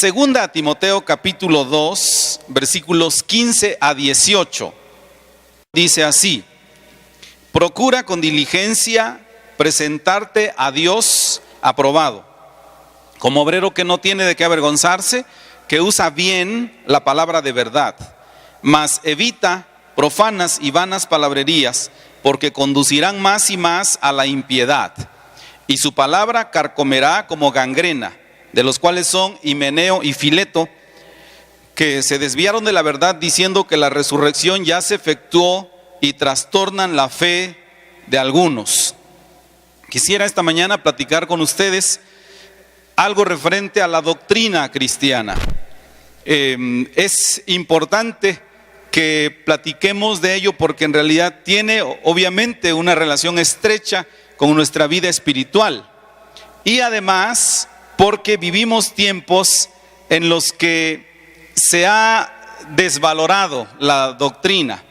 Segunda a Timoteo capítulo 2, versículos 15 a 18. Dice así: procura con diligencia presentarte a Dios aprobado, como obrero que no tiene de qué avergonzarse, que usa bien la palabra de verdad, mas evita profanas y vanas palabrerías, porque conducirán más y más a la impiedad, y su palabra carcomerá como gangrena, de los cuales son Himeneo y Fileto, que se desviaron de la verdad diciendo que la resurrección ya se efectuó y trastornan la fe de algunos. Quisiera esta mañana platicar con ustedes algo referente a la doctrina cristiana. Es importante que platiquemos de ello porque en realidad tiene obviamente una relación estrecha con nuestra vida espiritual, y además porque vivimos tiempos en los que se ha desvalorado la doctrina.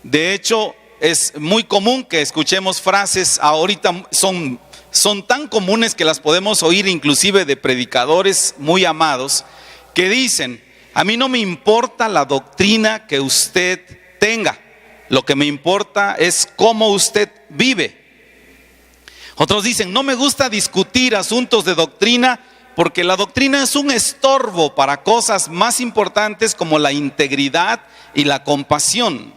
De hecho, es muy común que escuchemos frases, ahorita son tan comunes que las podemos oír inclusive de predicadores muy amados, que dicen: a mí no me importa la doctrina que usted tenga, lo que me importa es cómo usted vive. Otros dicen: no me gusta discutir asuntos de doctrina porque la doctrina es un estorbo para cosas más importantes como la integridad y la compasión.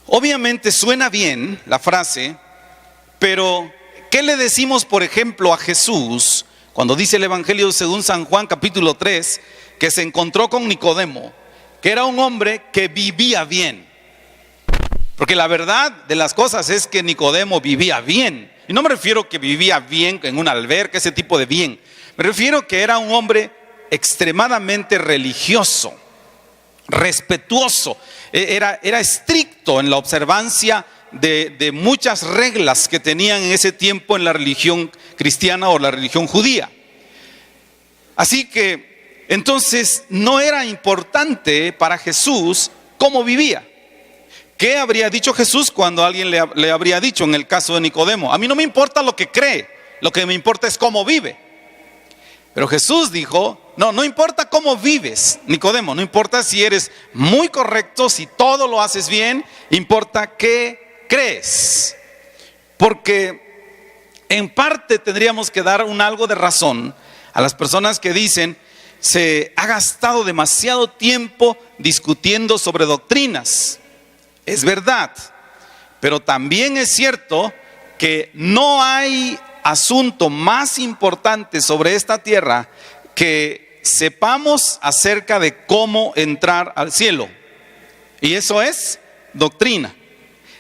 Obviamente suena bien la frase, pero ¿qué le decimos, por ejemplo, a Jesús cuando dice el Evangelio según San Juan capítulo 3 que se encontró con Nicodemo, que era un hombre que vivía bien? Porque la verdad de las cosas es que Nicodemo vivía bien. Y no me refiero que vivía bien en una alberca, ese tipo de bien. Me refiero que era un hombre extremadamente religioso, respetuoso. Era estricto en la observancia de muchas reglas que tenían en ese tiempo en la religión cristiana o la religión judía. Así que entonces no era importante para Jesús cómo vivía. ¿Qué habría dicho Jesús cuando alguien le habría dicho en el caso de Nicodemo? A mí no me importa lo que cree, lo que me importa es cómo vive. Pero Jesús dijo: no importa cómo vives, Nicodemo, no importa si eres muy correcto, si todo lo haces bien, importa qué crees. Porque en parte tendríamos que dar algo de razón a las personas que dicen: se ha gastado demasiado tiempo discutiendo sobre doctrinas. Es verdad, pero también es cierto que no hay asunto más importante sobre esta tierra que sepamos acerca de cómo entrar al cielo. Y eso es doctrina.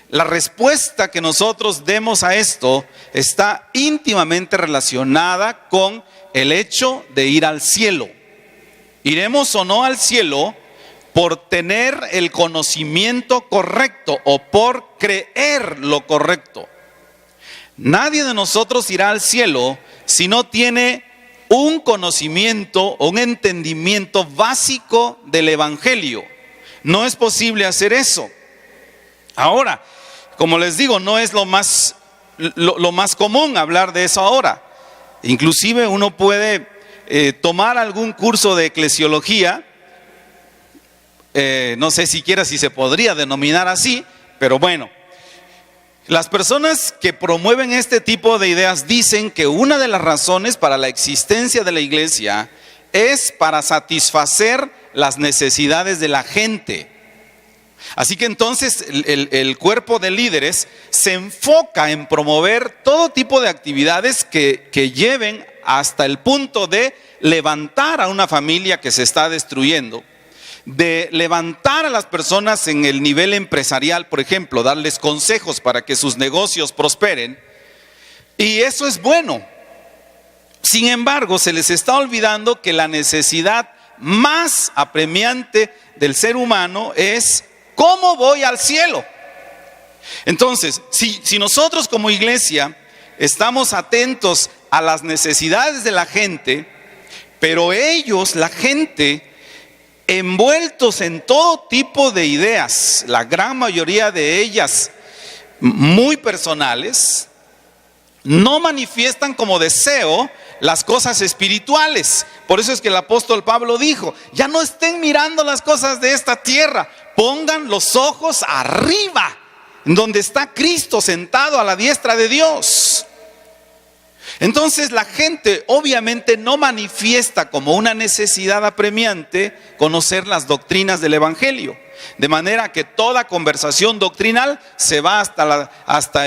La respuesta que nosotros demos a esto está íntimamente relacionada con el hecho de ir al cielo. ¿Iremos o no al cielo por tener el conocimiento correcto o por creer lo correcto? Nadie de nosotros irá al cielo si no tiene un conocimiento o un entendimiento básico del Evangelio. No es posible hacer eso. Ahora, como les digo, no es lo más común hablar de eso ahora. Inclusive uno puede tomar algún curso de eclesiología. No sé siquiera si se podría denominar así, pero bueno. Las personas que promueven este tipo de ideas dicen que una de las razones para la existencia de la iglesia es para satisfacer las necesidades de la gente. Así que entonces el cuerpo de líderes se enfoca en promover todo tipo de actividades que lleven hasta el punto de levantar a una familia que se está destruyendo, de levantar a las personas en el nivel empresarial, por ejemplo, darles consejos para que sus negocios prosperen. Y eso es bueno. Sin embargo, se les está olvidando que la necesidad más apremiante del ser humano es: ¿cómo voy al cielo? Entonces, si nosotros como iglesia estamos atentos a las necesidades de la gente, pero ellos, la gente, envueltos en todo tipo de ideas, la gran mayoría de ellas muy personales, no manifiestan como deseo las cosas espirituales. Por eso es que el apóstol Pablo dijo, ya no estén mirando las cosas de esta tierra, pongan los ojos arriba, donde está Cristo sentado a la diestra de Dios. Entonces la gente obviamente no manifiesta como una necesidad apremiante conocer las doctrinas del evangelio. De manera que toda conversación doctrinal se va hasta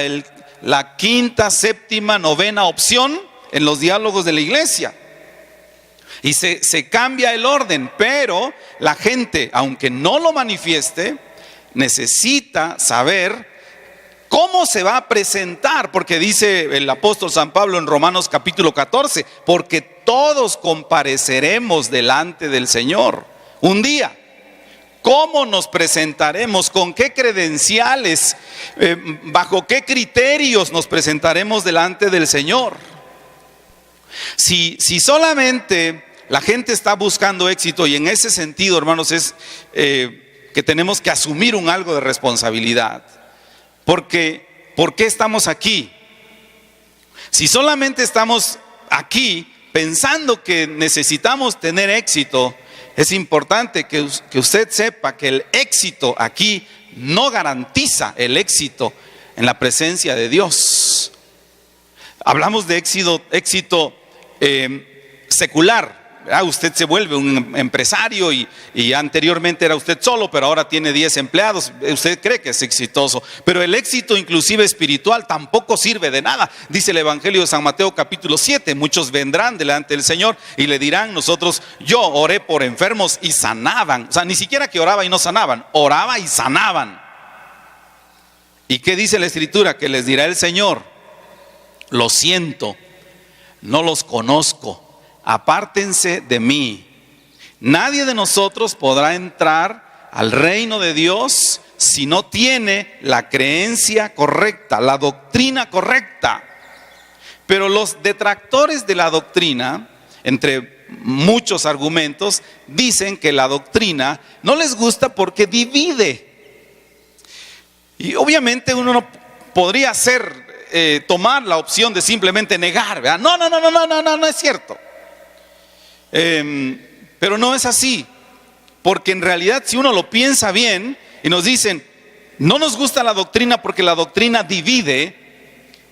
la quinta, séptima, novena opción en los diálogos de la iglesia. Y se cambia el orden, pero la gente, aunque no lo manifieste, necesita saber cómo se va a presentar, porque dice el apóstol San Pablo en Romanos capítulo 14, porque todos compareceremos delante del Señor un día. ¿Cómo nos presentaremos? ¿Con qué credenciales? ¿Bajo qué criterios nos presentaremos delante del Señor? Si solamente la gente está buscando éxito, y en ese sentido, hermanos, es que tenemos que asumir algo de responsabilidad. Porque, ¿por qué estamos aquí? Si solamente estamos aquí pensando que necesitamos tener éxito, es importante que usted sepa que el éxito aquí no garantiza el éxito en la presencia de Dios. Hablamos de éxito secular. Usted se vuelve un empresario y anteriormente era usted solo, pero ahora tiene 10 empleados. Usted cree que es exitoso, pero el éxito inclusive espiritual tampoco sirve de nada. Dice el Evangelio de San Mateo capítulo 7, muchos vendrán delante del Señor y le dirán, yo oré por enfermos y sanaban. O sea, ni siquiera que oraba y no sanaban, oraba y sanaban. ¿Y qué dice la Escritura? Que les dirá el Señor, lo siento, no los conozco. Apártense de mí. Nadie de nosotros podrá entrar al reino de Dios si no tiene la creencia correcta, la doctrina correcta. Pero los detractores de la doctrina, entre muchos argumentos, dicen que la doctrina no les gusta porque divide. Y obviamente uno no podría tomar la opción de simplemente negar, ¿verdad? No es cierto. Pero no es así, porque en realidad si uno lo piensa bien y nos dicen no nos gusta la doctrina porque la doctrina divide,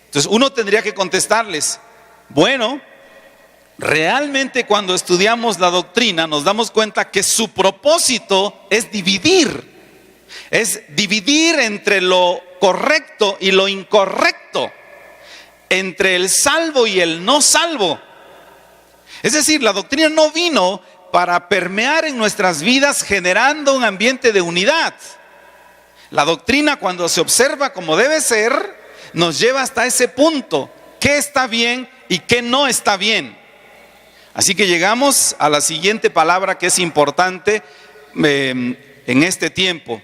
entonces uno tendría que contestarles, bueno, realmente cuando estudiamos la doctrina nos damos cuenta que su propósito es dividir entre lo correcto y lo incorrecto, entre el salvo y el no salvo. Es decir, la doctrina no vino para permear en nuestras vidas generando un ambiente de unidad. La doctrina, cuando se observa como debe ser, nos lleva hasta ese punto, qué está bien y qué no está bien. Así que llegamos a la siguiente palabra que es importante en este tiempo.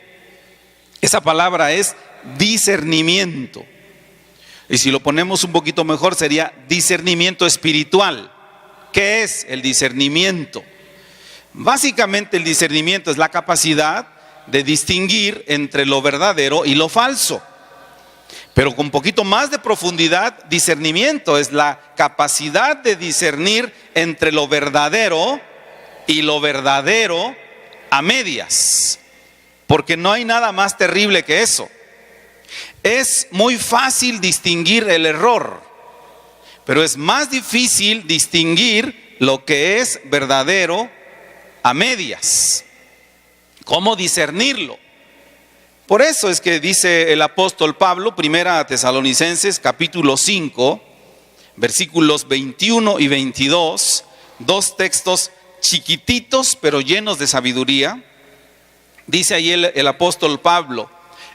Esa palabra es discernimiento. Y si lo ponemos un poquito mejor sería discernimiento espiritual. ¿Qué es el discernimiento? Básicamente el discernimiento es la capacidad de distinguir entre lo verdadero y lo falso. Pero con un poquito más de profundidad, discernimiento es la capacidad de discernir entre lo verdadero y lo verdadero a medias. Porque no hay nada más terrible que eso. Es muy fácil distinguir el error, pero es más difícil distinguir lo que es verdadero a medias. ¿Cómo discernirlo? Por eso es que dice el apóstol Pablo, primera a Tesalonicenses capítulo 5, versículos 21 y 22, dos textos chiquititos pero llenos de sabiduría. Dice ahí el apóstol Pablo,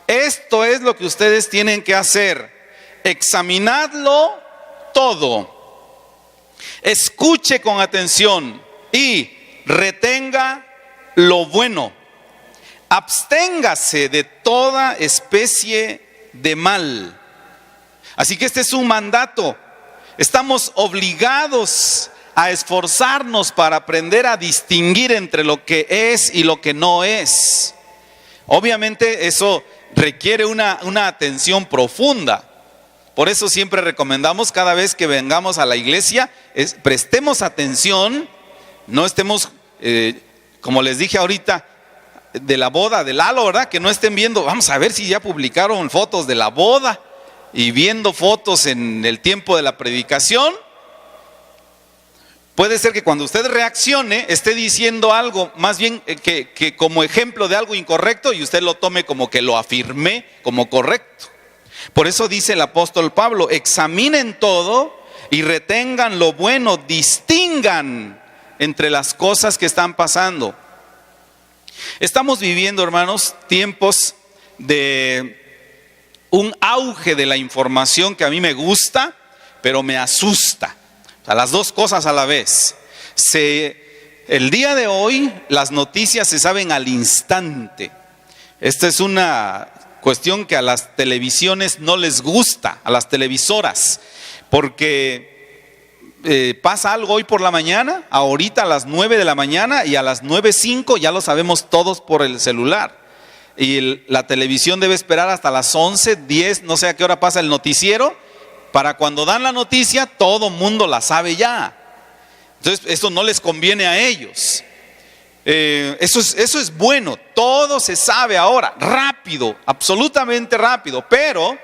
esto es lo que ustedes tienen que hacer, examinadlo todo, escuche con atención y retenga lo bueno, absténgase de toda especie de mal. Así que este es un mandato. Estamos obligados a esforzarnos para aprender a distinguir entre lo que es y lo que no es. Obviamente eso requiere una atención profunda, Por eso siempre recomendamos cada vez que vengamos a la iglesia, prestemos atención, no estemos, como les dije ahorita, de la boda de Lalo, ¿verdad? Que no estén viendo, vamos a ver si ya publicaron fotos de la boda y viendo fotos en el tiempo de la predicación. Puede ser que cuando usted reaccione esté diciendo algo más bien que como ejemplo de algo incorrecto y usted lo tome como que lo afirmé como correcto. Por eso dice el apóstol Pablo, examinen todo y retengan lo bueno, distingan entre las cosas que están pasando. Estamos viviendo, hermanos, tiempos de un auge de la información que a mí me gusta, pero me asusta. O sea, las dos cosas a la vez. El día de hoy las noticias se saben al instante. Esta es una cuestión que a las televisiones no les gusta, a las televisoras, porque pasa algo hoy por la mañana, ahorita a las 9 de la mañana y a las 9:05 ya lo sabemos todos por el celular. Y la televisión debe esperar hasta las 11:10, no sé a qué hora pasa el noticiero, para cuando dan la noticia todo mundo la sabe ya. Entonces eso no les conviene a ellos. Eso es bueno, todo se sabe ahora, rápido, absolutamente rápido, pero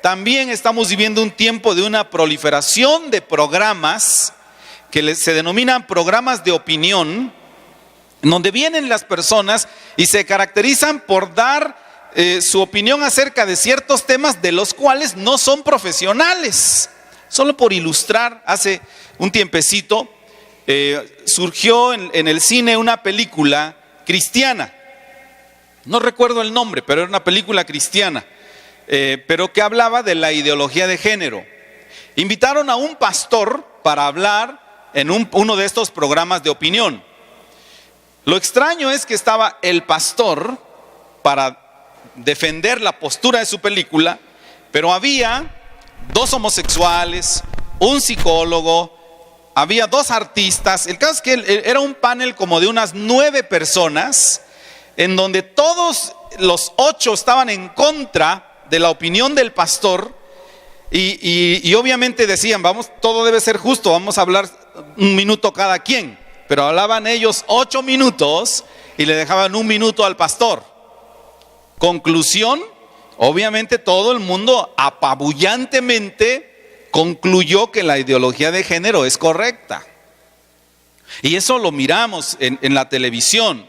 también estamos viviendo un tiempo de una proliferación de programas que se denominan programas de opinión, donde vienen las personas y se caracterizan por dar su opinión acerca de ciertos temas de los cuales no son profesionales. Solo por ilustrar, hace un tiempecito surgió en el cine una película cristiana, no recuerdo el nombre, pero era una película cristiana, pero que hablaba de la ideología de género. Invitaron a un pastor para hablar en uno de estos programas de opinión. Lo extraño es que estaba el pastor para defender la postura de su película, pero había 2 homosexuales, un psicólogo, había 2 artistas. El caso es que era un panel como de unas 9 personas, en donde todos los 8 estaban en contra de la opinión del pastor, y obviamente decían, todo debe ser justo, vamos a hablar 1 minuto cada quien, pero hablaban ellos 8 minutos y le dejaban 1 minuto al pastor. Conclusión, obviamente todo el mundo apabullantemente concluyó que la ideología de género es correcta. Y eso lo miramos en la televisión.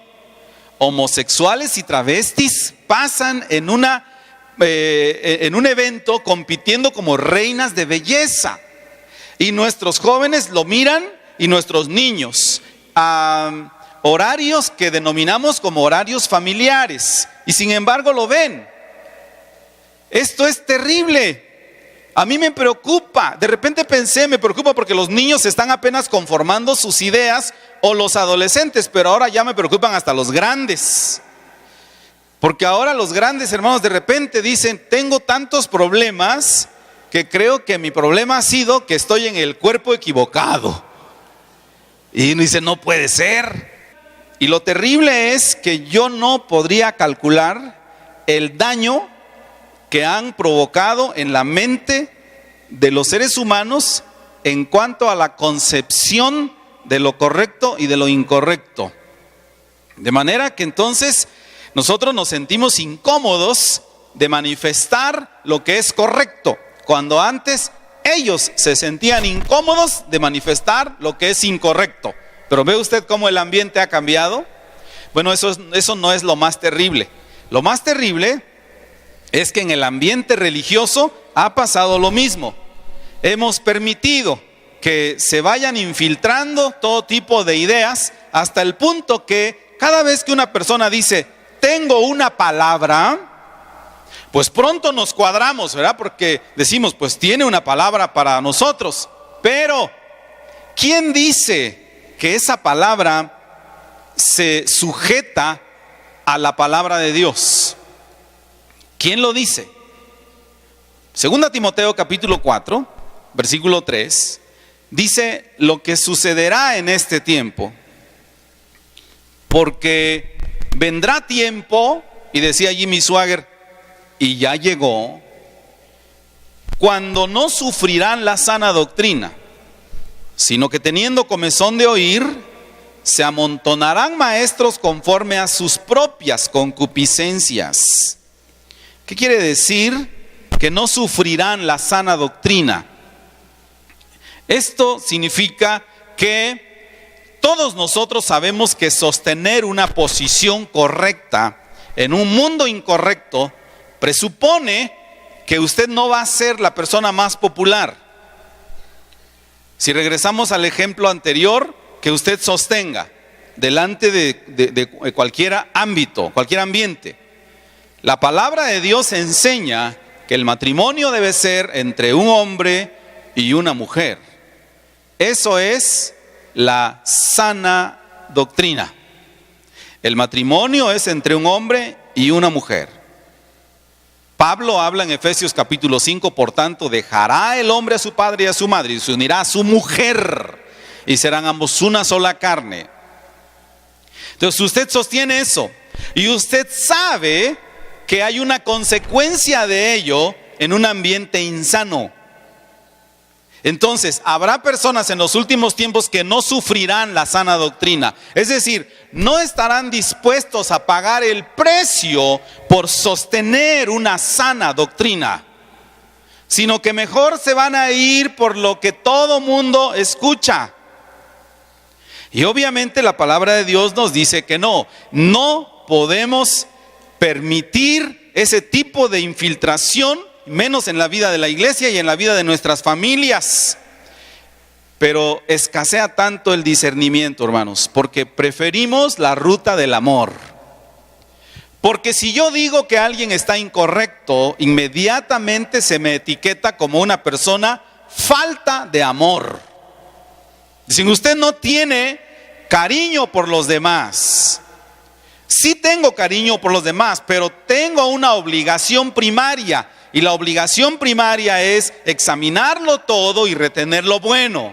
Homosexuales y travestis pasan en un evento compitiendo como reinas de belleza. Y nuestros jóvenes lo miran y nuestros niños. Horarios que denominamos como horarios familiares. Y sin embargo lo ven. Esto es terrible. A mí me preocupa. De repente me preocupa porque los niños están apenas conformando sus ideas, o los adolescentes, pero ahora ya me preocupan hasta los grandes. Porque ahora los grandes, hermanos, de repente dicen, tengo tantos problemas que creo que mi problema ha sido que estoy en el cuerpo equivocado. Y uno dice, no puede ser. Y lo terrible es que yo no podría calcular el daño que han provocado en la mente de los seres humanos en cuanto a la concepción de lo correcto y de lo incorrecto. De manera que entonces nosotros nos sentimos incómodos de manifestar lo que es correcto, cuando antes ellos se sentían incómodos de manifestar lo que es incorrecto. Pero ¿ve usted cómo el ambiente ha cambiado? Bueno, eso no es lo más terrible. Lo más terrible es que en el ambiente religioso ha pasado lo mismo. Hemos permitido que se vayan infiltrando todo tipo de ideas, hasta el punto que cada vez que una persona dice, tengo una palabra, pues pronto nos cuadramos, ¿verdad? Porque decimos, pues tiene una palabra para nosotros. Pero, ¿quién dice que esa palabra se sujeta a la palabra de Dios? ¿Quién lo dice? 2 Timoteo capítulo 4, versículo 3, dice lo que sucederá en este tiempo. Porque vendrá tiempo, y decía Jimmy Swaggart, y ya llegó, cuando no sufrirán la sana doctrina, sino que teniendo comezón de oír, se amontonarán maestros conforme a sus propias concupiscencias. ¿Qué quiere decir que no sufrirán la sana doctrina? Esto significa que todos nosotros sabemos que sostener una posición correcta en un mundo incorrecto presupone que usted no va a ser la persona más popular. Si regresamos al ejemplo anterior, que usted sostenga delante de cualquier ámbito, cualquier ambiente. La palabra de Dios enseña que el matrimonio debe ser entre un hombre y una mujer. Eso es la sana doctrina. El matrimonio es entre un hombre y una mujer. Pablo habla en Efesios capítulo 5, por tanto, dejará el hombre a su padre y a su madre y se unirá a su mujer y serán ambos una sola carne. Entonces usted sostiene eso y usted sabe que hay una consecuencia de ello en un ambiente insano. Entonces, habrá personas en los últimos tiempos que no sufrirán la sana doctrina. Es decir, no estarán dispuestos a pagar el precio por sostener una sana doctrina, sino que mejor se van a ir por lo que todo mundo escucha. Y obviamente la palabra de Dios nos dice que no podemos permitir ese tipo de infiltración, menos en la vida de la iglesia y en la vida de nuestras familias. Pero escasea tanto el discernimiento, hermanos, porque preferimos la ruta del amor. Porque si yo digo que alguien está incorrecto, inmediatamente se me etiqueta como una persona falta de amor. Si usted no tiene cariño por los demás, sí tengo cariño por los demás, pero tengo una obligación primaria. Y la obligación primaria es examinarlo todo y retener lo bueno.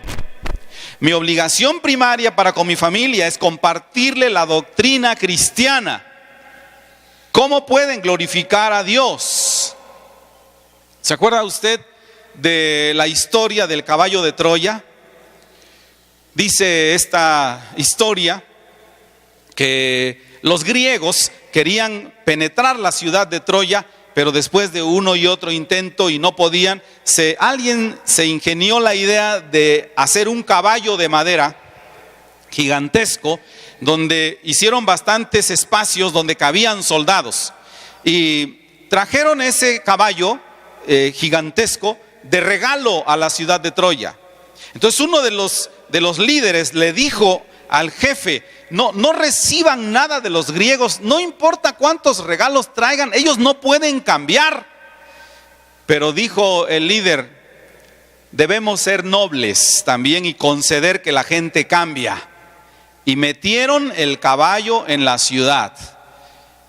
Mi obligación primaria para con mi familia es compartirle la doctrina cristiana. ¿Cómo pueden glorificar a Dios? ¿Se acuerda usted de la historia del caballo de Troya? Dice esta historia que los griegos querían penetrar la ciudad de Troya, pero después de uno y otro intento y no podían, alguien se ingenió la idea de hacer un caballo de madera gigantesco, donde hicieron bastantes espacios donde cabían soldados. Y trajeron ese caballo gigantesco de regalo a la ciudad de Troya. Entonces uno de los líderes le dijo al jefe: no reciban nada de los griegos, no importa cuántos regalos traigan, ellos no pueden cambiar. Pero dijo el líder: debemos ser nobles también y conceder que la gente cambia. Y metieron el caballo en la ciudad.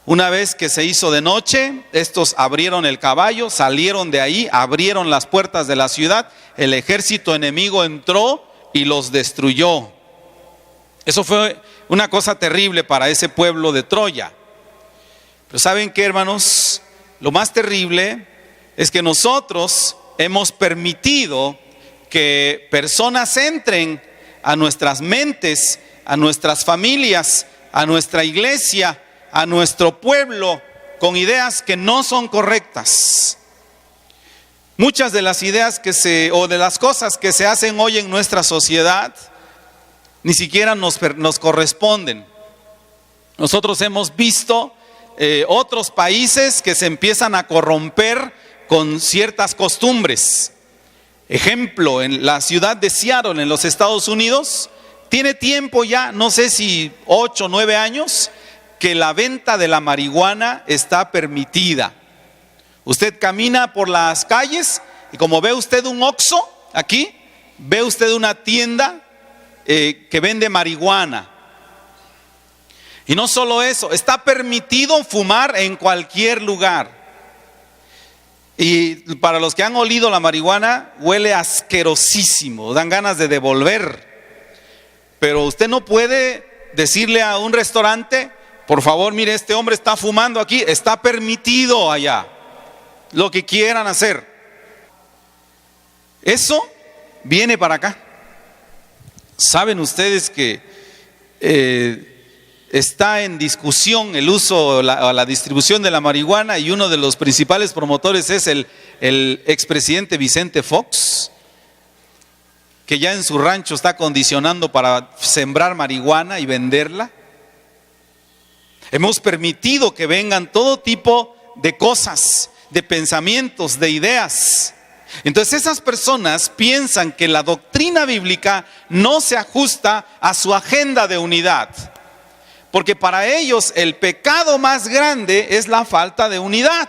Una vez que se hizo de noche, estos abrieron el caballo, salieron de ahí, abrieron las puertas de la ciudad, el ejército enemigo entró y los destruyó. Eso fue una cosa terrible para ese pueblo de Troya. Pero ¿saben qué, hermanos? Lo más terrible es que nosotros hemos permitido que personas entren a nuestras mentes, a nuestras familias, a nuestra iglesia, a nuestro pueblo, con ideas que no son correctas. Muchas de las ideas o de las cosas que se hacen hoy en nuestra sociedad ni siquiera nos corresponden. Nosotros hemos visto otros países que se empiezan a corromper con ciertas costumbres. Ejemplo, en la ciudad de Seattle, en los Estados Unidos, tiene tiempo ya, no sé si 8 o 9 años, que la venta de la marihuana está permitida. Usted camina por las calles y como ve usted un Oxxo aquí, ve usted una tienda que vende marihuana. Y no solo eso, está permitido fumar en cualquier lugar. Y para los que han olido la marihuana, huele asquerosísimo, dan ganas de devolver. Pero usted no puede decirle a un restaurante: por favor, mire, este hombre está fumando aquí. Está permitido allá, lo que quieran hacer. Eso viene para acá. ¿Saben ustedes que está en discusión el uso o la distribución de la marihuana, y uno de los principales promotores es el expresidente Vicente Fox, que ya en su rancho está condicionando para sembrar marihuana y venderla? Hemos permitido que vengan todo tipo de cosas, de pensamientos, de ideas. Entonces esas personas piensan que la doctrina bíblica no se ajusta a su agenda de unidad, porque para ellos el pecado más grande es la falta de unidad.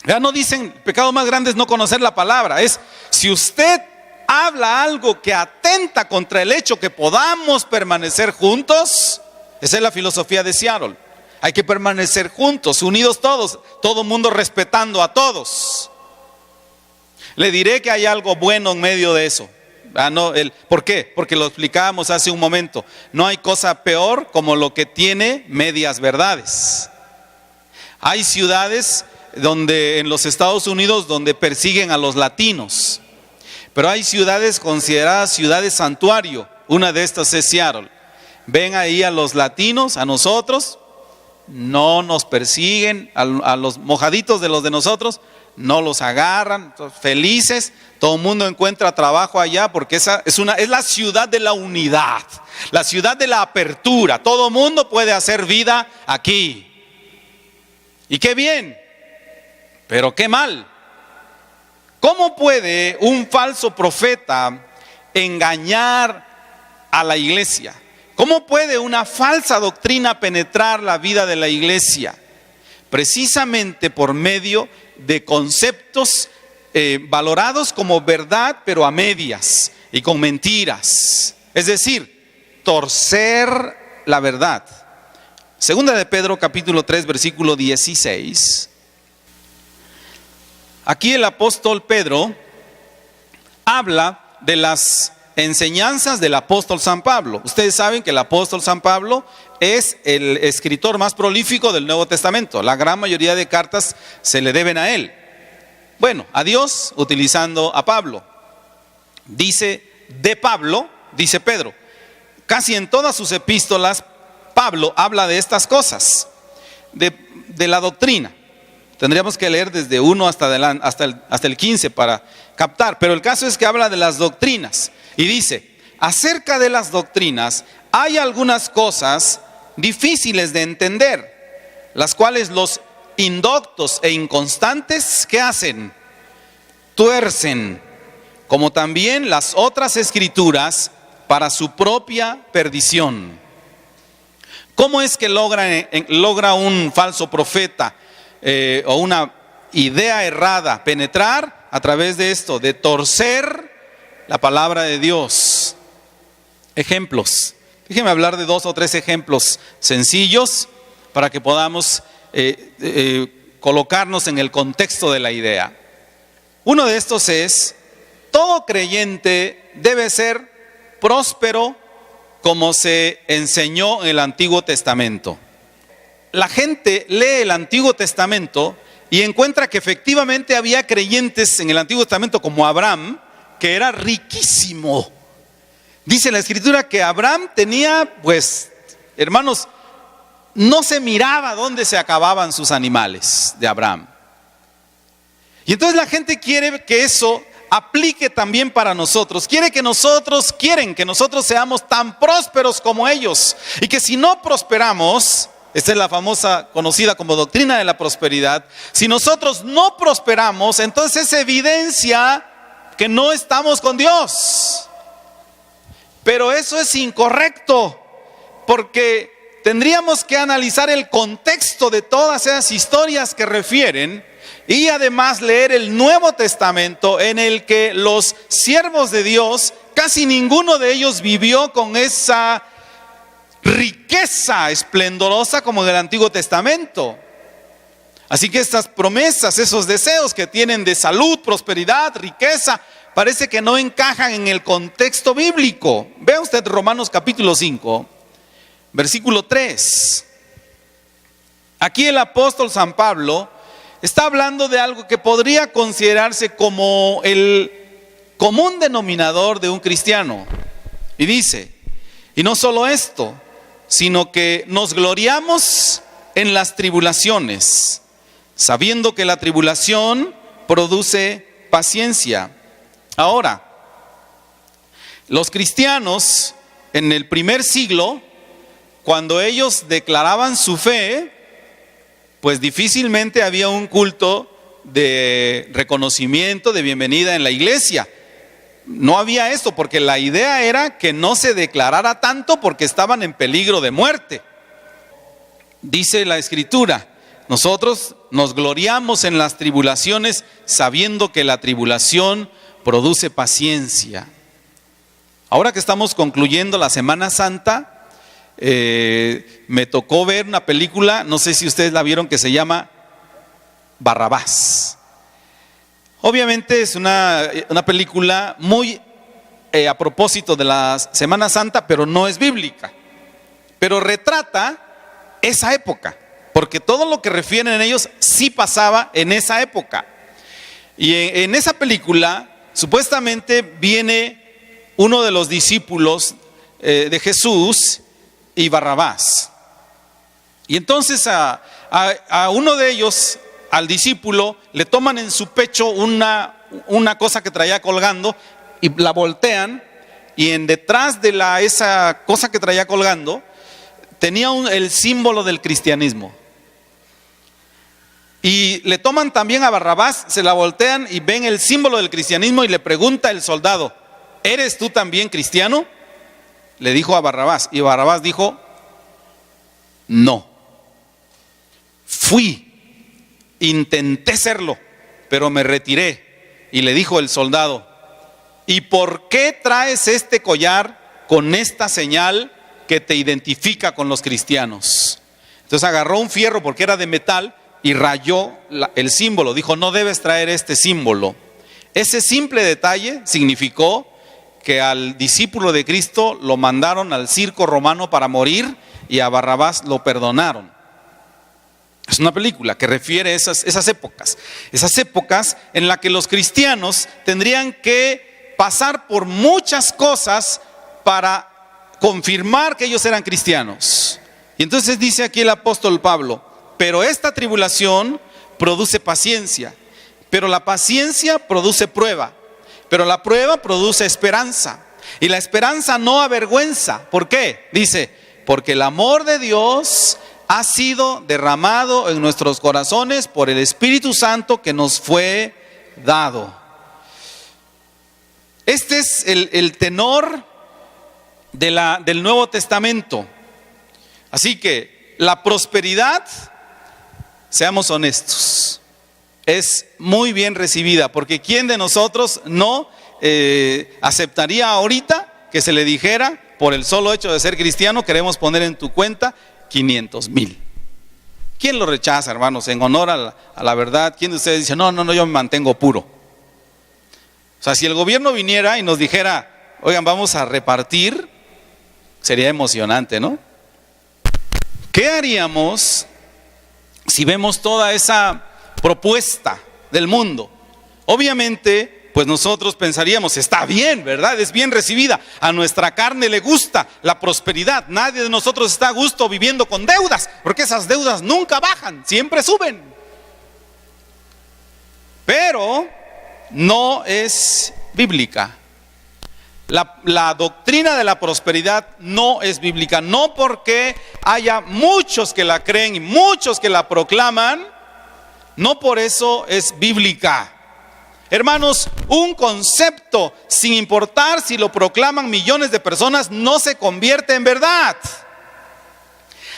Ya no dicen, el pecado más grande es no conocer la palabra, es si usted habla algo que atenta contra el hecho que podamos permanecer juntos. Esa es la filosofía de Seattle. Hay que permanecer juntos, unidos todos, todo mundo respetando a todos. Le diré que hay algo bueno en medio de eso. ¿Por qué? Porque lo explicábamos hace un momento. No hay cosa peor como lo que tiene medias verdades. Hay ciudades en los Estados Unidos donde persiguen a los latinos, pero hay ciudades consideradas ciudades santuario. Una de estas es Seattle. Ven ahí a los latinos, a nosotros, no nos persiguen, a los mojaditos de los de nosotros, no los agarran, felices. Todo el mundo encuentra trabajo allá porque es la ciudad de la unidad, la ciudad de la apertura. Todo el mundo puede hacer vida aquí. Y qué bien, pero qué mal. ¿Cómo puede un falso profeta engañar a la iglesia? ¿Cómo puede una falsa doctrina penetrar la vida de la iglesia? Precisamente por medio de conceptos valorados como verdad, pero a medias y con mentiras. Es decir, torcer la verdad. Segunda de Pedro, capítulo 3, versículo 16. Aquí el apóstol Pedro habla de las enseñanzas del apóstol San Pablo. Ustedes saben que el apóstol San Pablo es el escritor más prolífico del Nuevo Testamento. La gran mayoría de cartas se le deben a él. Bueno, a Dios utilizando a Pablo. Dice de Pablo, dice Pedro. Casi en todas sus epístolas Pablo habla de estas cosas, de la doctrina. Tendríamos que leer desde 1 hasta el 15 para captar, pero el caso es que habla de las doctrinas y dice, acerca de las doctrinas hay algunas cosas difíciles de entender, las cuales los indoctos e inconstantes, ¿qué hacen? Tuercen, como también las otras escrituras para su propia perdición. ¿Cómo es que logra un falso profeta o una idea errada penetrar? A través de esto, de torcer la palabra de Dios. Ejemplos. Déjenme hablar de 2 o 3 ejemplos sencillos para que podamos colocarnos en el contexto de la idea. Uno de estos es, todo creyente debe ser próspero como se enseñó en el Antiguo Testamento. La gente lee el Antiguo Testamento y encuentra que efectivamente había creyentes en el Antiguo Testamento como Abraham, que era riquísimo. Dice la Escritura que Abraham tenía, pues, hermanos, no se miraba dónde se acababan sus animales de Abraham. Y entonces la gente quiere que eso aplique también para nosotros. Quieren que nosotros seamos tan prósperos como ellos. Y que si no prosperamos, esta es la famosa, conocida como doctrina de la prosperidad. Si nosotros no prosperamos, entonces es evidencia que no estamos con Dios. Pero eso es incorrecto, porque tendríamos que analizar el contexto de todas esas historias que refieren y además leer el Nuevo Testamento, en el que los siervos de Dios, casi ninguno de ellos vivió con esa riqueza esplendorosa como en el Antiguo Testamento. Así que estas promesas, esos deseos que tienen de salud, prosperidad, riqueza, parece que no encajan en el contexto bíblico. Vea usted Romanos capítulo 5, versículo 3. Aquí el apóstol San Pablo está hablando de algo que podría considerarse como el común denominador de un cristiano. Y dice, y no solo esto, sino que nos gloriamos en las tribulaciones, sabiendo que la tribulación produce paciencia. Ahora, los cristianos en el primer siglo, cuando ellos declaraban su fe, pues difícilmente había un culto de reconocimiento, de bienvenida en la iglesia. No había esto, porque la idea era que no se declarara tanto porque estaban en peligro de muerte. Dice la Escritura, nosotros nos gloriamos en las tribulaciones, sabiendo que la tribulación produce paciencia. Ahora que estamos concluyendo la Semana Santa, me tocó ver una película, no sé si ustedes la vieron, que se llama Barrabás. Obviamente es una película muy a propósito de la Semana Santa, pero no es bíblica. Pero retrata esa época, porque todo lo que refieren en ellos sí pasaba en esa época. Y en esa película supuestamente viene uno de los discípulos de Jesús y Barrabás. Y entonces a uno de ellos, al discípulo, le toman en su pecho una cosa que traía colgando y la voltean, y detrás de esa cosa que traía colgando tenía el símbolo del cristianismo. Y le toman también a Barrabás, se la voltean y ven el símbolo del cristianismo, y le pregunta el soldado, ¿eres tú también cristiano? Le dijo a Barrabás, y Barrabás dijo, no. Intenté serlo, pero me retiré. Y le dijo el soldado, ¿y por qué traes este collar con esta señal que te identifica con los cristianos? Entonces agarró un fierro, porque era de metal, y rayó el símbolo. Dijo, no debes traer este símbolo. Ese simple detalle significó que al discípulo de Cristo lo mandaron al circo romano para morir, y a Barrabás lo perdonaron. Es una película que refiere a esas épocas en las que los cristianos tendrían que pasar por muchas cosas para confirmar que ellos eran cristianos. Y entonces dice aquí el apóstol Pablo, pero esta tribulación produce paciencia, pero la paciencia produce prueba, pero la prueba produce esperanza, y la esperanza no avergüenza. ¿Por qué? Dice, porque el amor de Dios ha sido derramado en nuestros corazones por el Espíritu Santo que nos fue dado. Este es el tenor del Nuevo Testamento. Así que la prosperidad, seamos honestos, es muy bien recibida, porque ¿quién de nosotros no aceptaría ahorita que se le dijera, por el solo hecho de ser cristiano, queremos poner en tu cuenta 500,000? ¿Quién lo rechaza, hermanos? En honor a la verdad, ¿quién de ustedes dice, no, yo me mantengo puro? O sea, si el gobierno viniera y nos dijera, oigan, vamos a repartir, sería emocionante, ¿no? ¿Qué haríamos si vemos toda esa propuesta del mundo? Obviamente, pues nosotros pensaríamos, está bien, ¿verdad? Es bien recibida. A nuestra carne le gusta la prosperidad. Nadie de nosotros está a gusto viviendo con deudas, porque esas deudas nunca bajan, siempre suben. Pero no es bíblica. La doctrina de la prosperidad no es bíblica. No porque haya muchos que la creen y muchos que la proclaman, no por eso es bíblica. Hermanos, un concepto, sin importar si lo proclaman millones de personas, no se convierte en verdad.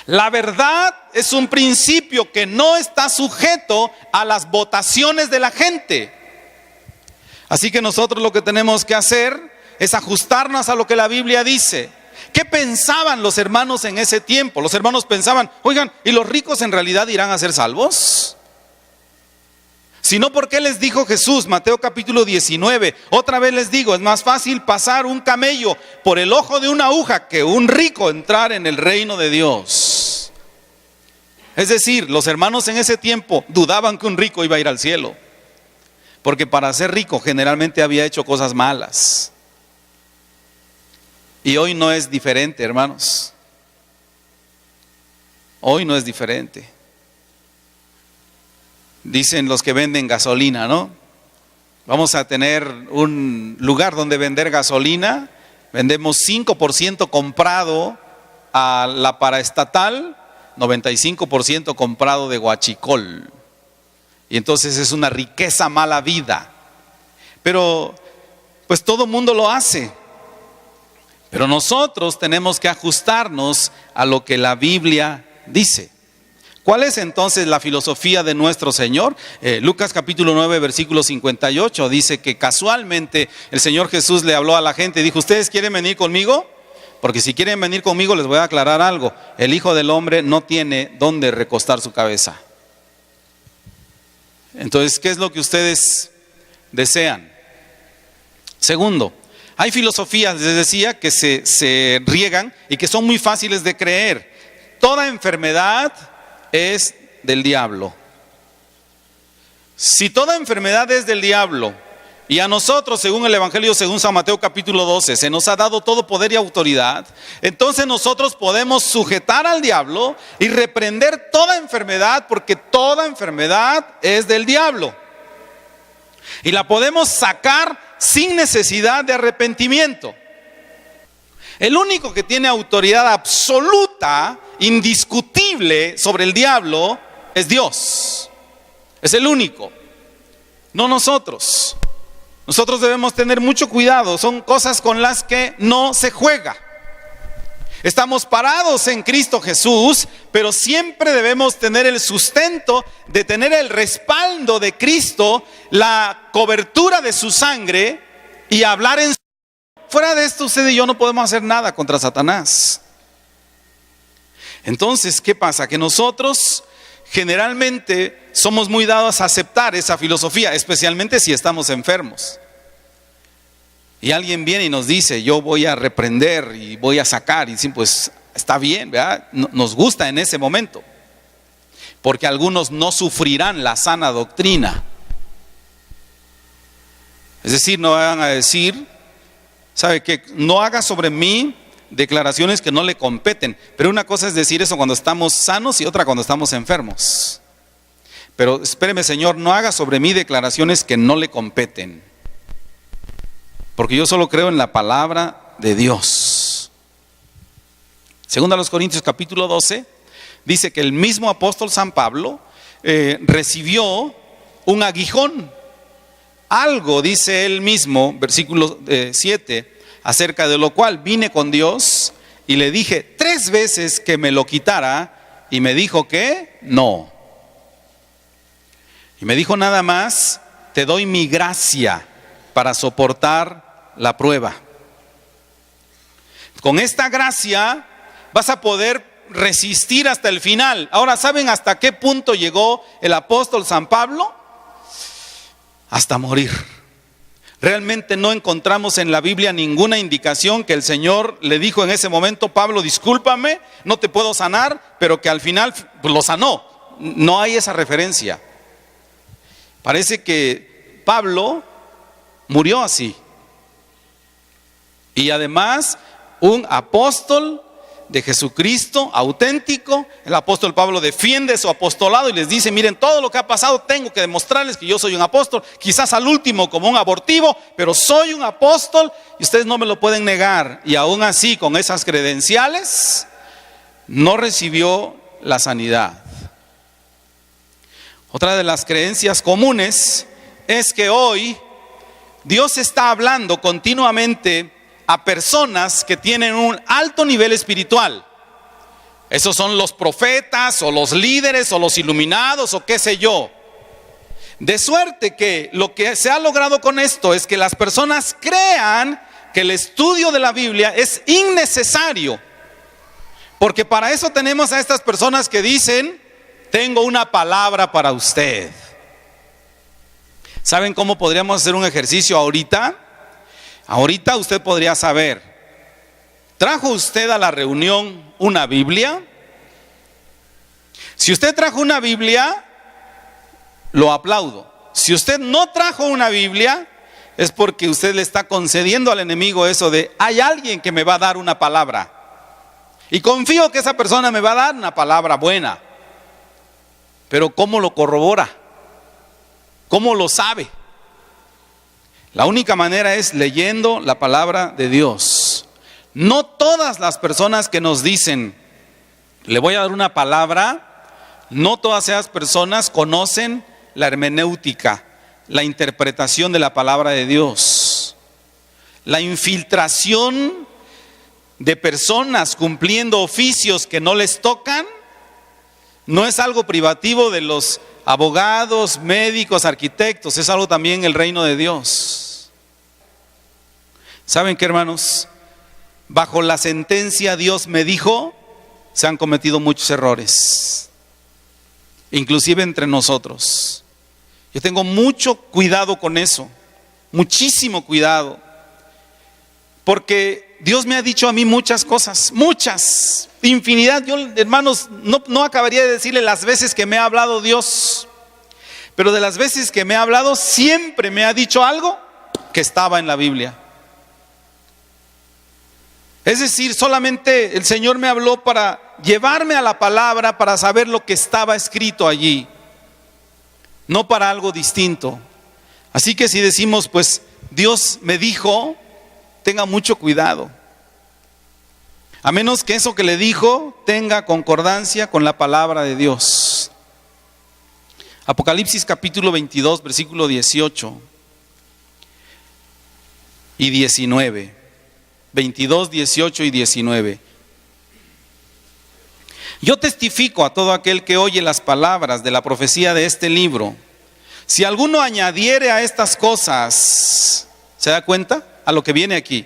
La verdad es un principio que no está sujeto a las votaciones de la gente. Así que nosotros lo que tenemos que hacer es ajustarnos a lo que la Biblia dice. ¿Qué pensaban los hermanos en ese tiempo? Los hermanos pensaban, oigan, ¿y los ricos en realidad irán a ser salvos? Si no, ¿por qué les dijo Jesús, Mateo capítulo 19? Otra vez les digo, es más fácil pasar un camello por el ojo de una aguja que un rico entrar en el reino de Dios. Es decir, los hermanos en ese tiempo dudaban que un rico iba a ir al cielo, porque para ser rico generalmente había hecho cosas malas. Y hoy no es diferente, hermanos. Hoy no es diferente. Dicen los que venden gasolina, ¿no? Vamos a tener un lugar donde vender gasolina. Vendemos 5% comprado a la paraestatal, 95% comprado de huachicol. Y entonces es una riqueza mala vida. Pero pues todo mundo lo hace. Pero nosotros tenemos que ajustarnos a lo que la Biblia dice. ¿Cuál es entonces la filosofía de nuestro Señor? Lucas capítulo 9 versículo 58 dice que casualmente el Señor Jesús le habló a la gente y dijo: ¿ustedes quieren venir conmigo? Porque si quieren venir conmigo les voy a aclarar algo: el Hijo del Hombre no tiene dónde recostar su cabeza. Entonces, ¿qué es lo que ustedes desean? Segundo, hay filosofías, les decía, que se riegan y que son muy fáciles de creer. Toda enfermedad es del diablo. Si toda enfermedad es del diablo y a nosotros, según el Evangelio, según San Mateo capítulo 12, se nos ha dado todo poder y autoridad, entonces nosotros podemos sujetar al diablo y reprender toda enfermedad, porque toda enfermedad es del diablo. Y la podemos sacar sin necesidad de arrepentimiento. El único que tiene autoridad absoluta, indiscutible sobre el diablo es Dios. Es el único, no nosotros. Nosotros debemos tener mucho cuidado, son cosas con las que no se juega. Estamos parados en Cristo Jesús, pero siempre debemos tener el sustento de tener el respaldo de Cristo, la cobertura de su sangre y hablar en su... Fuera de esto, usted y yo no podemos hacer nada contra Satanás. Entonces, ¿qué pasa? Que nosotros generalmente somos muy dados a aceptar esa filosofía, especialmente si estamos enfermos. Y alguien viene y nos dice: yo voy a reprender y voy a sacar. Y dicen: pues está bien, ¿verdad? Nos gusta en ese momento. Porque algunos no sufrirán la sana doctrina. Es decir, no van a decir: ¿sabe qué? No haga sobre mí declaraciones que no le competen. Pero una cosa es decir eso cuando estamos sanos y otra cuando estamos enfermos. Pero espéreme, Señor, no haga sobre mí declaraciones que no le competen, porque yo solo creo en la palabra de Dios. Según a los Corintios capítulo 12, dice que el mismo apóstol San Pablo recibió un aguijón. Algo dice él mismo, versículo 7, acerca de lo cual vine con Dios y le dije 3 veces que me lo quitara, y me dijo que no. Y me dijo nada más: te doy mi gracia para soportar la prueba. Con esta gracia vas a poder resistir hasta el final. Ahora, ¿saben hasta qué punto llegó el apóstol San Pablo? Hasta morir. Realmente no encontramos en la Biblia ninguna indicación que el Señor le dijo en ese momento: Pablo, discúlpame, no te puedo sanar, pero que al final lo sanó. No hay esa referencia. Parece que Pablo murió así. Y además, un apóstol de Jesucristo auténtico. El apóstol Pablo defiende su apostolado y les dice: miren, todo lo que ha pasado tengo que demostrarles que yo soy un apóstol, quizás al último como un abortivo, pero soy un apóstol y ustedes no me lo pueden negar. Y aún así, con esas credenciales, no recibió la sanidad. Otra de las creencias comunes es que hoy Dios está hablando continuamente a personas que tienen un alto nivel espiritual. Esos son los profetas o los líderes o los iluminados o qué sé yo. De suerte que lo que se ha logrado con esto es que las personas crean que el estudio de la Biblia es innecesario. Porque para eso tenemos a estas personas que dicen: tengo una palabra para usted. ¿Saben cómo podríamos hacer un ejercicio ahorita? Ahorita usted podría saber: ¿trajo usted a la reunión una Biblia? Si usted trajo una Biblia, lo aplaudo. Si usted no trajo una Biblia, es porque usted le está concediendo al enemigo eso de, hay alguien que me va a dar una palabra. Y confío que esa persona me va a dar una palabra buena. Pero ¿cómo lo corrobora? ¿Cómo lo sabe? La única manera es leyendo la palabra de Dios. No todas las personas que nos dicen, le voy a dar una palabra, no todas esas personas conocen la hermenéutica, la interpretación de la palabra de Dios. La infiltración de personas cumpliendo oficios que no les tocan no es algo privativo de los abogados, médicos, arquitectos, es algo también el reino de Dios. ¿Saben qué, hermanos? Bajo la sentencia Dios me dijo, se han cometido muchos errores, inclusive entre nosotros. Yo tengo mucho cuidado con eso, muchísimo cuidado, porque Dios me ha dicho a mí muchas cosas, muchas, infinidad. Yo, hermanos, no acabaría de decirle las veces que me ha hablado Dios, pero de las veces que me ha hablado, siempre me ha dicho algo que estaba en la Biblia. Es decir, solamente el Señor me habló para llevarme a la palabra, para saber lo que estaba escrito allí, no para algo distinto. Así que si decimos, pues Dios me dijo, tenga mucho cuidado, a menos que eso que le dijo tenga concordancia con la palabra de Dios. Apocalipsis capítulo 22, versículo 18 y 19. 22, 18 y 19. Yo testifico a todo aquel que oye las palabras de la profecía de este libro. Si alguno añadiere a estas cosas, ¿se da cuenta? A lo que viene aquí.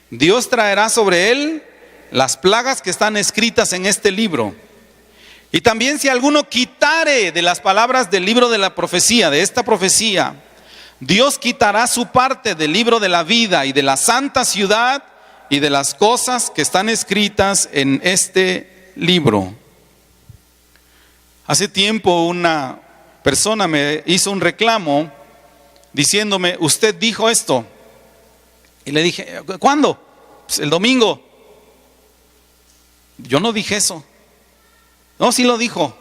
Dios traerá sobre él las plagas que están escritas en este libro. Y también si alguno quitare de las palabras del libro de la profecía, de esta profecía, Dios quitará su parte del libro de la vida y de la santa ciudad y de las cosas que están escritas en este libro. Hace tiempo una persona me hizo un reclamo diciéndome, usted dijo esto. Y le dije, ¿cuándo? Pues el domingo. Yo no dije eso. No, sí lo dijo.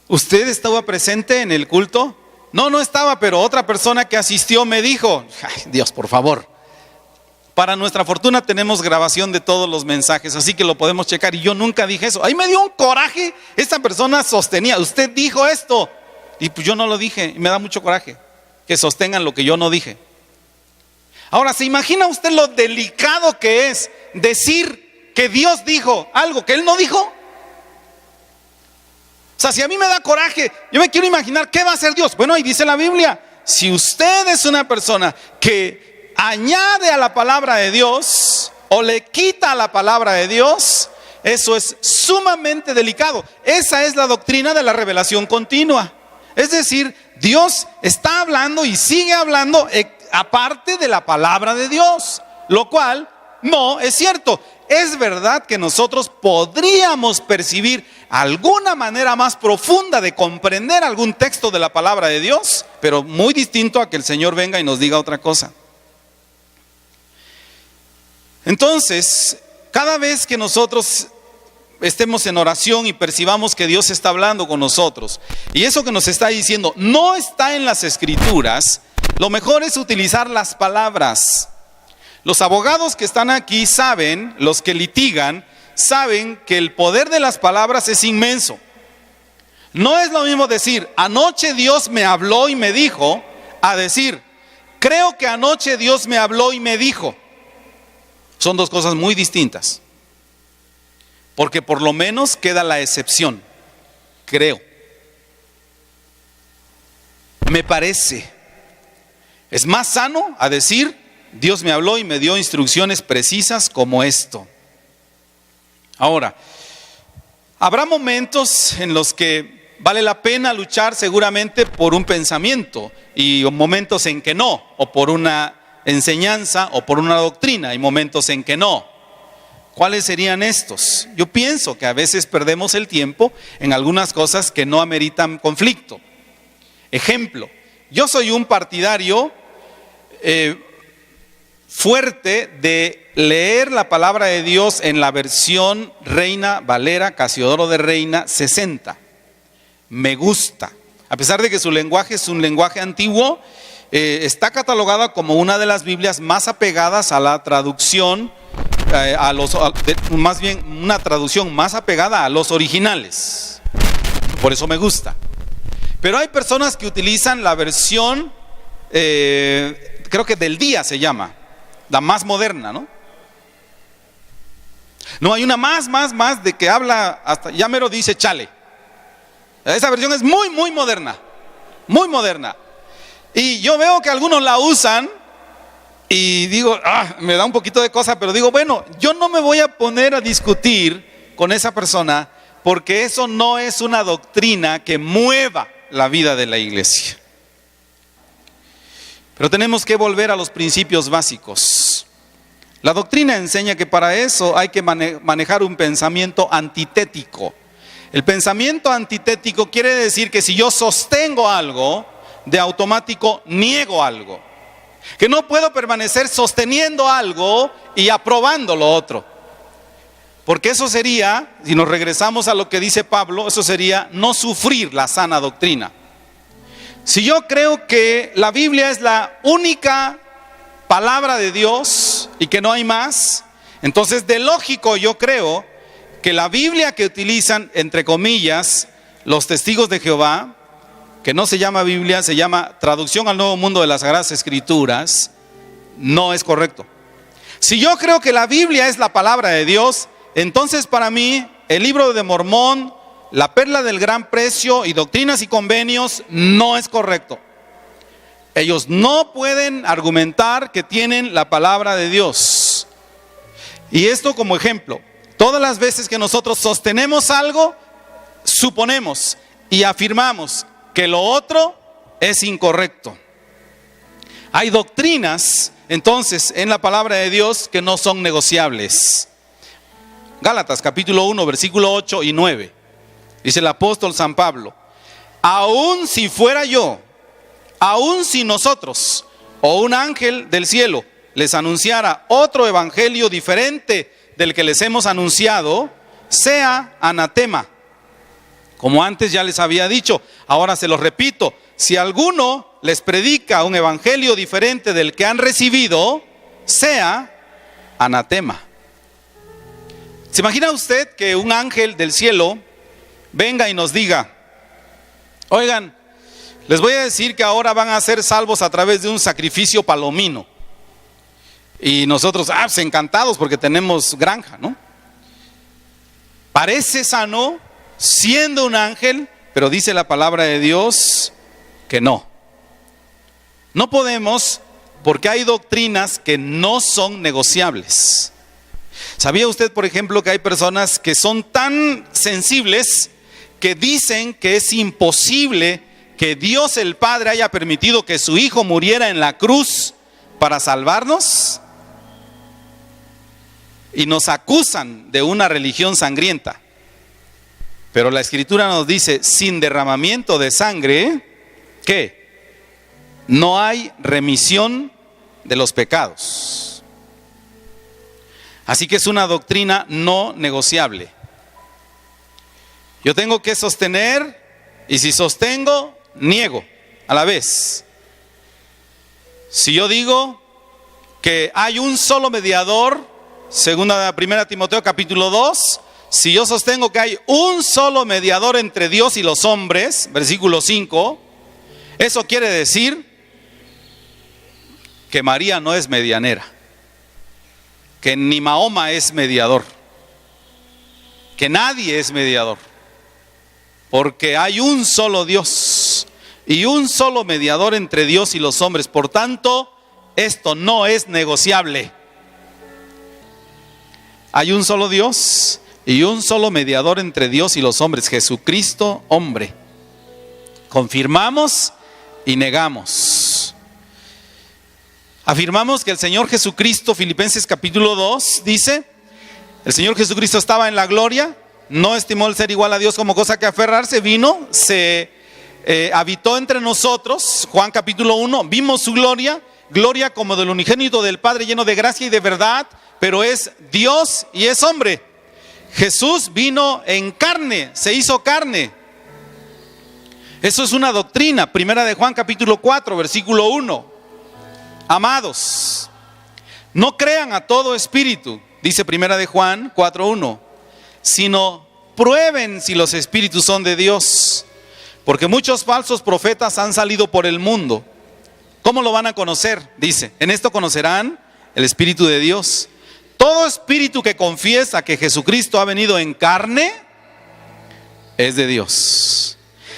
¿Usted estaba presente en el culto? No, no estaba, pero otra persona que asistió me dijo. Ay, Dios, por favor. Para nuestra fortuna tenemos grabación de todos los mensajes, así que lo podemos checar. Y yo nunca dije eso. Ahí me dio un coraje. Esta persona sostenía, usted dijo esto. Y pues yo no lo dije. Y me da mucho coraje que sostengan lo que yo no dije. Ahora, ¿se imagina usted lo delicado que es decir que Dios dijo algo que Él no dijo? O sea, si a mí me da coraje, yo me quiero imaginar qué va a hacer Dios. Bueno, ahí dice la Biblia, si usted es una persona que añade a la palabra de Dios o le quita a la palabra de Dios, eso es sumamente delicado. Esa es la doctrina de la revelación continua. Es decir, Dios está hablando y sigue hablando aparte de la palabra de Dios, lo cual no es cierto. Es verdad que nosotros podríamos percibir alguna manera más profunda de comprender algún texto de la palabra de Dios, pero muy distinto a que el Señor venga y nos diga otra cosa. Entonces, cada vez que nosotros estemos en oración y percibamos que Dios está hablando con nosotros, y eso que nos está diciendo no está en las Escrituras, lo mejor es utilizar las palabras. Los abogados que están aquí saben, los que litigan, saben que el poder de las palabras es inmenso. No es lo mismo decir, anoche Dios me habló y me dijo, a decir, creo que anoche Dios me habló y me dijo. Son dos cosas muy distintas. Porque por lo menos queda la excepción. Creo. Me parece. Es más sano a decir, Dios me habló y me dio instrucciones precisas como esto. Ahora, habrá momentos en los que vale la pena luchar seguramente por un pensamiento y momentos en que no, o por una enseñanza o por una doctrina, hay momentos en que no. ¿Cuáles serían estos? Yo pienso que a veces perdemos el tiempo en algunas cosas que no ameritan conflicto. Ejemplo, yo soy un partidario fuerte de leer la palabra de Dios en la versión Reina Valera, Casiodoro de Reina 60. Me gusta. A pesar de que su lenguaje es un lenguaje antiguo, está catalogada como una de las Biblias más apegadas a la traducción, más bien una traducción más apegada a los originales. Por eso me gusta. Pero hay personas que utilizan la versión, creo que del día se llama, la más moderna, ¿no? No, hay una más de que habla, hasta ya mero dice chale. Esa versión es muy moderna, muy moderna. Y yo veo que algunos la usan y digo, me da un poquito de cosa, pero digo, bueno, yo no me voy a poner a discutir con esa persona porque eso no es una doctrina que mueva la vida de la iglesia. Pero tenemos que volver a los principios básicos. La doctrina enseña que para eso hay que manejar un pensamiento antitético. El pensamiento antitético quiere decir que si yo sostengo algo, de automático niego algo. Que no puedo permanecer sosteniendo algo y aprobando lo otro. Porque eso sería, si nos regresamos a lo que dice Pablo, eso sería no sufrir la sana doctrina. Si yo creo que la Biblia es la única palabra de Dios y que no hay más, entonces de lógico yo creo que la Biblia que utilizan, entre comillas, los testigos de Jehová, que no se llama Biblia, se llama Traducción al Nuevo Mundo de las Sagradas Escrituras, no es correcto. Si yo creo que la Biblia es la palabra de Dios, entonces para mí el libro de Mormón, la perla del gran precio y doctrinas y convenios no es correcto. Ellos no pueden argumentar que tienen la palabra de Dios. Y esto como ejemplo, todas las veces que nosotros sostenemos algo, suponemos y afirmamos que lo otro es incorrecto. Hay doctrinas, entonces, en la palabra de Dios que no son negociables. Gálatas capítulo 1, versículo 8 y 9. Dice el apóstol San Pablo: aun si fuera yo, aun si nosotros o un ángel del cielo les anunciara otro evangelio diferente del que les hemos anunciado, sea anatema. Como antes ya les había dicho, ahora se los repito: si alguno les predica un evangelio diferente del que han recibido, sea anatema. ¿Se imagina usted que un ángel del cielo venga y nos diga: oigan, les voy a decir que ahora van a ser salvos a través de un sacrificio palomino? Y nosotros, pues encantados porque tenemos granja, ¿no? Parece sano siendo un ángel, pero dice la palabra de Dios que no. No podemos, porque hay doctrinas que no son negociables. ¿Sabía usted, por ejemplo, que hay personas que son tan sensibles que dicen que es imposible que Dios el Padre haya permitido que su Hijo muriera en la cruz para salvarnos? Y nos acusan de una religión sangrienta. Pero la Escritura nos dice: sin derramamiento de sangre, ¿qué? No hay remisión de los pecados. Así que es una doctrina no negociable. Yo tengo que sostener, y si sostengo, niego a la vez. Si yo digo que hay un solo mediador, primera Timoteo capítulo 2, si yo sostengo que hay un solo mediador entre Dios y los hombres, versículo 5, eso quiere decir que María no es medianera, que ni Mahoma es mediador, que nadie es mediador, porque hay un solo Dios y un solo mediador entre Dios y los hombres. Por tanto, esto no es negociable. Hay un solo Dios y un solo mediador entre Dios y los hombres, Jesucristo, hombre. Confirmamos y negamos. Afirmamos que el Señor Jesucristo, Filipenses capítulo 2, dice: El Señor Jesucristo estaba en la gloria, no estimó el ser igual a Dios como cosa que aferrarse, vino, se habitó entre nosotros, Juan capítulo 1, vimos su gloria, gloria como del unigénito del Padre, lleno de gracia y de verdad, pero es Dios y es hombre. Jesús vino en carne, se hizo carne. Eso es una doctrina, primera de Juan capítulo 4, versículo 1. Amados, no crean a todo espíritu, dice primera de Juan 4:1, sino prueben si los espíritus son de Dios, porque muchos falsos profetas han salido por el mundo. ¿Cómo lo van a conocer? Dice, en esto conocerán el Espíritu de Dios. Todo espíritu que confiesa que Jesucristo ha venido en carne es de Dios.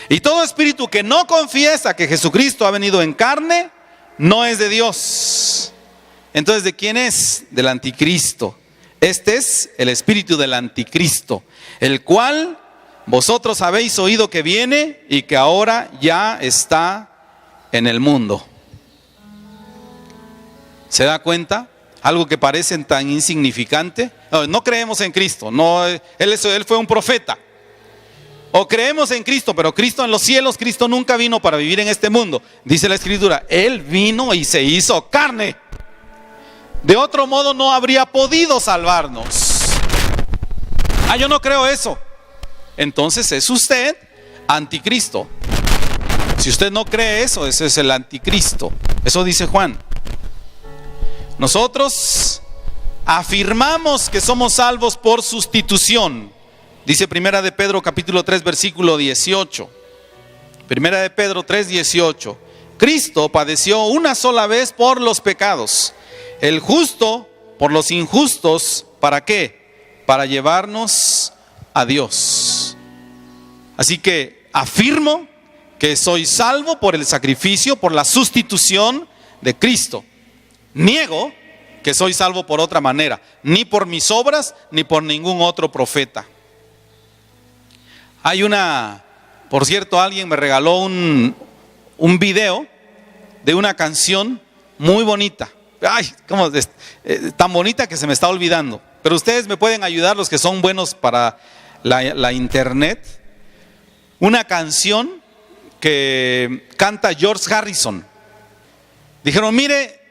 Y todo espíritu que no confiesa que Jesucristo ha venido en carne no es de Dios. Entonces, ¿de quién es? Del anticristo. Este es el espíritu del anticristo, el cual vosotros habéis oído que viene y que ahora ya está en el mundo. ¿Se da cuenta? Algo que parece tan insignificante. No creemos en Cristo, no, él fue un profeta. O creemos en Cristo, pero Cristo en los cielos, Cristo nunca vino para vivir en este mundo. Dice la Escritura, Él vino y se hizo carne. De otro modo no habría podido salvarnos. Yo no creo eso. Entonces es usted anticristo. Si usted no cree eso, ese es el anticristo. Eso dice Juan. Nosotros afirmamos que somos salvos por sustitución. Dice primera de Pedro capítulo 3 versículo 18. Primera de Pedro 3, 18. Cristo padeció una sola vez por los pecados, el justo por los injustos. ¿Para qué? Para llevarnos a Dios. Así que afirmo que soy salvo por el sacrificio, por la sustitución de Cristo. Niego que soy salvo por otra manera, ni por mis obras, ni por ningún otro profeta. Por cierto, alguien me regaló un video de una canción muy bonita. Tan bonita que se me está olvidando. Pero ustedes me pueden ayudar, los que son buenos para la internet. Una canción que canta George Harrison. Dijeron, mire,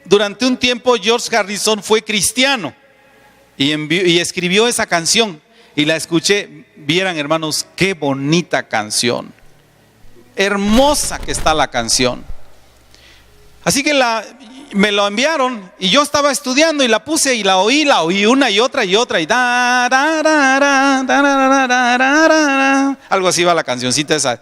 durante un tiempo George Harrison fue cristiano y escribió esa canción. Y la escuché, vieran hermanos, qué bonita canción. Hermosa que está la canción. Así que me lo enviaron y yo estaba estudiando y la puse y la oí una y otra y algo así va la cancioncita esa.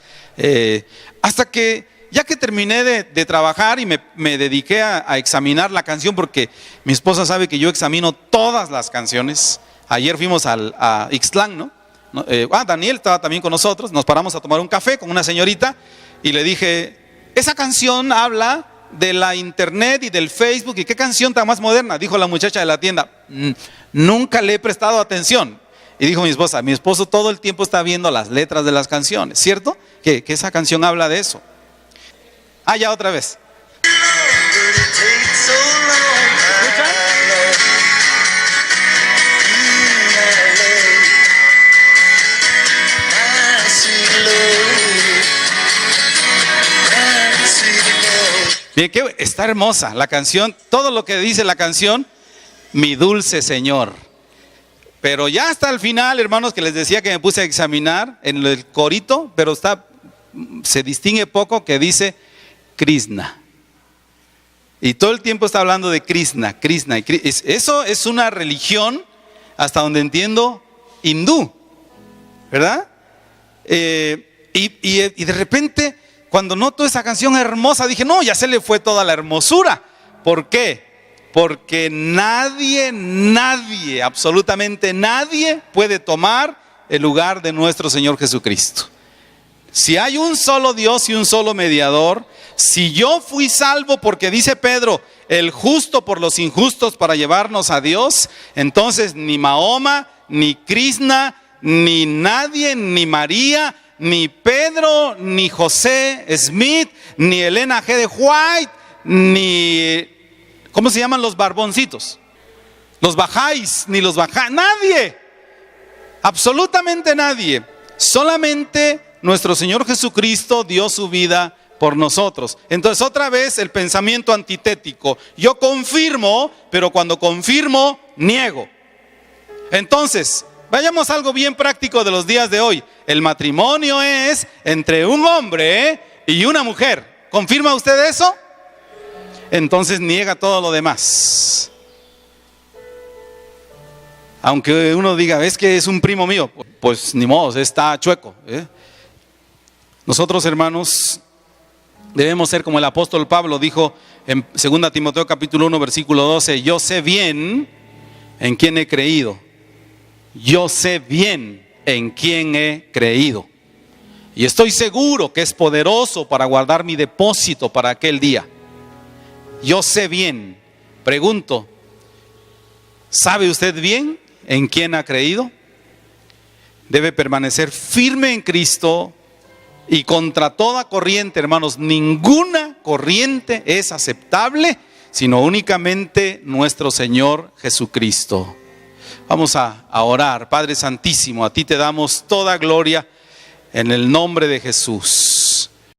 Hasta que ya que terminé de trabajar y me dediqué a examinar la canción, porque mi esposa sabe que yo examino todas las canciones. Ayer fuimos a Ixtlán, ¿no? Daniel estaba también con nosotros. Nos paramos a tomar un café con una señorita y le dije, esa canción habla de la internet y del Facebook. ¿Y qué canción tan más moderna? Dijo la muchacha de la tienda, nunca le he prestado atención. Y dijo mi esposo todo el tiempo está viendo las letras de las canciones, ¿cierto? Que esa canción habla de eso. Ya otra vez. Bien, que está hermosa la canción, todo lo que dice la canción, mi dulce Señor. Pero ya hasta el final, hermanos, que les decía que me puse a examinar en el corito, pero se distingue poco que dice Krishna. Y todo el tiempo está hablando de Krishna. Eso es una religión, hasta donde entiendo, hindú, ¿verdad? Y de repente, cuando noto esa canción hermosa, dije, no, ya se le fue toda la hermosura. ¿Por qué? Porque nadie, absolutamente nadie puede tomar el lugar de nuestro Señor Jesucristo. Si hay un solo Dios y un solo mediador, si yo fui salvo porque dice Pedro, el justo por los injustos para llevarnos a Dios, entonces ni Mahoma, ni Krishna, ni nadie, ni María, ni Pedro, ni José Smith, ni Elena G. de White, ni... ¿cómo se llaman los barboncitos? los bajáis, ni los bajáis, nadie, absolutamente nadie. Solamente nuestro Señor Jesucristo dio su vida por nosotros. Entonces otra vez el pensamiento antitético. Yo confirmo, pero cuando confirmo, niego. Entonces, vayamos a algo bien práctico de los días de hoy. El matrimonio es entre un hombre y una mujer. ¿Confirma usted eso? Entonces niega todo lo demás. Aunque uno diga, es que es un primo mío, pues ni modo, está chueco. Nosotros, hermanos, debemos ser como el apóstol Pablo dijo en 2 Timoteo capítulo 1 versículo 12, yo sé bien en quién he creído. Yo sé bien en quién he creído. Y estoy seguro que es poderoso para guardar mi depósito para aquel día. Yo sé bien. Pregunto, ¿sabe usted bien en quién ha creído? Debe permanecer firme en Cristo y contra toda corriente, hermanos. Ninguna corriente es aceptable, sino únicamente nuestro Señor Jesucristo. Vamos a orar. Padre Santísimo, a ti te damos toda gloria en el nombre de Jesús.